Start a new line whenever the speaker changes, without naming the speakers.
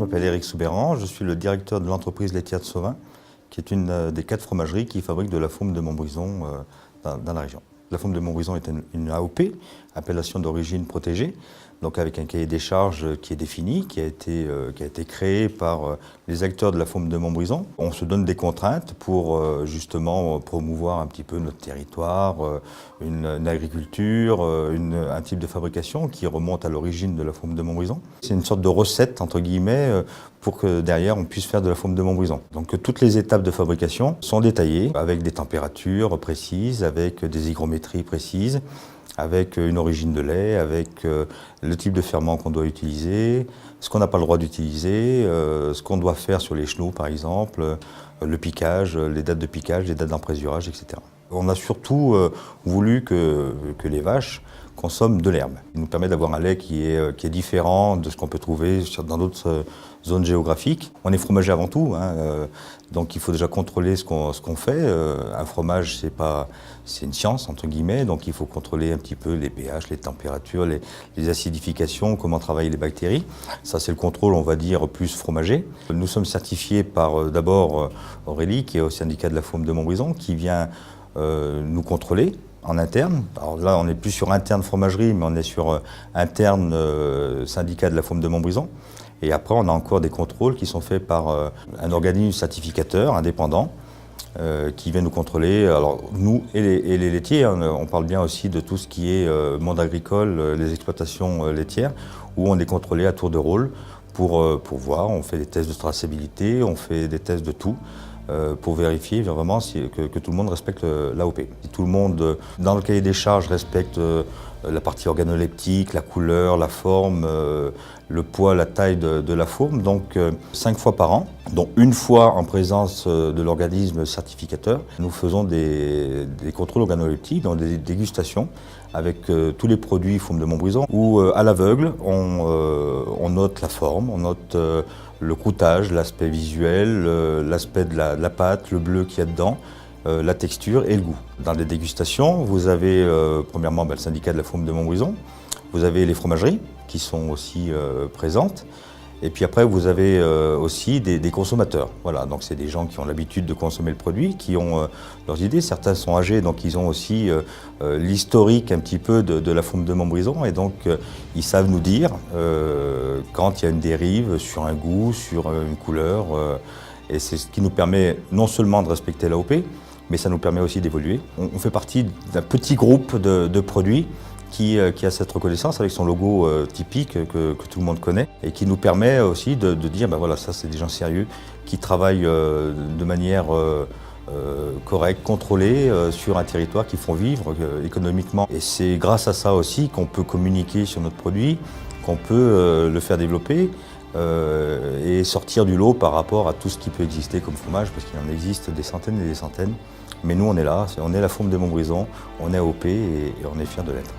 Je m'appelle Éric Soubeyran, je suis le directeur de l'entreprise laitière de Sauvin, qui est une des 4 fromageries qui fabriquent de la fourme de Montbrison dans la région. La fourme de Montbrison est une AOP, appellation d'origine protégée, donc avec un cahier des charges qui est défini, qui a été créé par les acteurs de la fourme de Montbrison. On se donne des contraintes pour justement promouvoir un petit peu notre territoire, une agriculture, un type de fabrication qui remonte à l'origine de la fourme de Montbrison. C'est une sorte de recette, entre guillemets, pour que derrière on puisse faire de la fourme de Montbrison. Donc toutes les étapes de fabrication sont détaillées avec des températures précises, avec des hygrométries précises, avec une origine de lait, avec le type de ferment qu'on doit utiliser, ce qu'on n'a pas le droit d'utiliser, ce qu'on doit faire sur les chenaux par exemple, le piquage, les dates de piquage, les dates d'emprésurage, etc. On a surtout voulu que les vaches consomment de l'herbe. Il nous permet d'avoir un lait qui est différent de ce qu'on peut trouver dans d'autres zones géographiques. On est fromager avant tout, donc il faut déjà contrôler ce qu'on fait. Un fromage, c'est une science, entre guillemets, donc il faut contrôler un petit peu les pH, les températures, les acidifications, comment travaillent les bactéries. Ça, c'est le contrôle, on va dire, plus fromager. Nous sommes certifiés par d'abord Aurélie, qui est au syndicat de la fourme de Montbrison, qui vient nous contrôler en interne. Alors là, on n'est plus sur interne fromagerie, mais on est sur interne syndicat de la fourme de Montbrison. Et après, on a encore des contrôles qui sont faits par un organisme certificateur indépendant qui vient nous contrôler. Alors nous et les laitiers, on parle bien aussi de tout ce qui est monde agricole, les exploitations laitières, où on est contrôlé à tour de rôle pour voir. On fait des tests de traçabilité, on fait des tests de tout. Pour vérifier vraiment que tout le monde respecte l'AOP. Si tout le monde, dans le cahier des charges, respecte la partie organoleptique, la couleur, la forme, le poids, la taille de la fourme, donc 5 fois par an, dont une fois en présence de l'organisme certificateur, nous faisons des contrôles organoleptiques, donc des dégustations avec tous les produits fourme de Montbrison, où à l'aveugle, on note la forme, on note le croûtage, l'aspect visuel, l'aspect de la pâte, le bleu qu'il y a dedans, la texture et le goût. Dans les dégustations, vous avez premièrement le syndicat de la fourme de Montbrison, vous avez les fromageries qui sont aussi présentes, et puis après vous avez aussi des consommateurs. Voilà, donc c'est des gens qui ont l'habitude de consommer le produit, qui ont leurs idées. Certains sont âgés, donc ils ont aussi l'historique un petit peu de la fourme de Montbrison, et donc ils savent nous dire quand il y a une dérive sur un goût, sur une couleur, et c'est ce qui nous permet non seulement de respecter l'AOP, mais ça nous permet aussi d'évoluer. On fait partie d'un petit groupe de produits qui a cette reconnaissance avec son logo typique que tout le monde connaît et qui nous permet aussi de dire ben voilà, ça c'est des gens sérieux qui travaillent de manière correcte, contrôlée sur un territoire, qui font vivre économiquement. Et c'est grâce à ça aussi qu'on peut communiquer sur notre produit, qu'on peut le faire développer et sortir du lot par rapport à tout ce qui peut exister comme fromage, parce qu'il en existe des centaines et des centaines. Mais nous on est là, on est la fourme de Montbrison, on est AOP et on est fiers de l'être.